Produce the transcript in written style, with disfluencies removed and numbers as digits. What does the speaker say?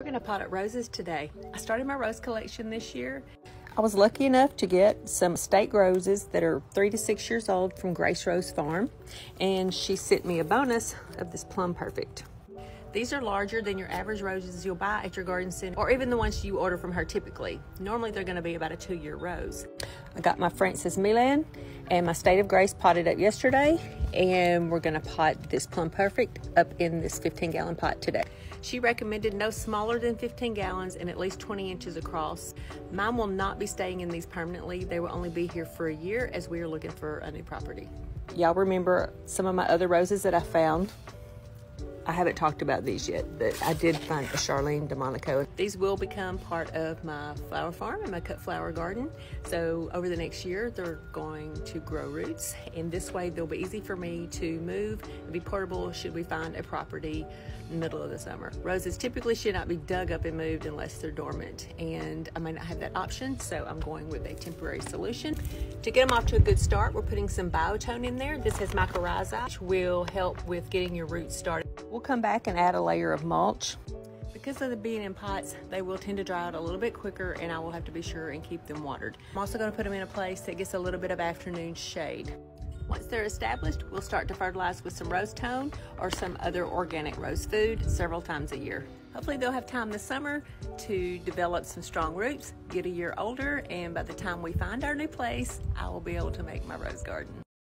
We're going to pot up roses today. I started my rose collection this year. I was lucky enough to get some steak roses that are 3 to 6 years old from Grace Rose Farm, and she sent me a bonus of this Plum Perfect. These are larger than your average roses you'll buy at your garden center, or even the ones you order from her typically. Normally they're going to be about a 2-year rose. I got my Frances Milan and my State of Grace potted up yesterday, and we're going to pot this Plum Perfect up in this 15-gallon pot today. She recommended no smaller than 15 gallons and at least 20 inches across. Mine will not be staying in these permanently. They will only be here for a year as we are looking for a new property. Y'all remember some of my other roses that I found? I haven't talked about these yet, but I did find a Charlene DeMonico. These will become part of my flower farm and my cut flower garden. So over the next year, they're going to grow roots, and this way they'll be easy for me to move and be portable should we find a property in the middle of the summer. Roses typically should not be dug up and moved unless they're dormant, and I may not have that option, so I'm going with a temporary solution. To get them off to a good start, we're putting some biotone in there. This has mycorrhizae, which will help with getting your roots started. We'll come back and add a layer of mulch. Because of the being in pots, they will tend to dry out a little bit quicker, and I will have to be sure and keep them watered. I'm also going to put them in a place that gets a little bit of afternoon shade. Once they're established, we'll start to fertilize with some rose tone or some other organic rose food several times a year. Hopefully they'll have time this summer to develop some strong roots, get a year older, and by the time we find our new place, I will be able to make my rose garden.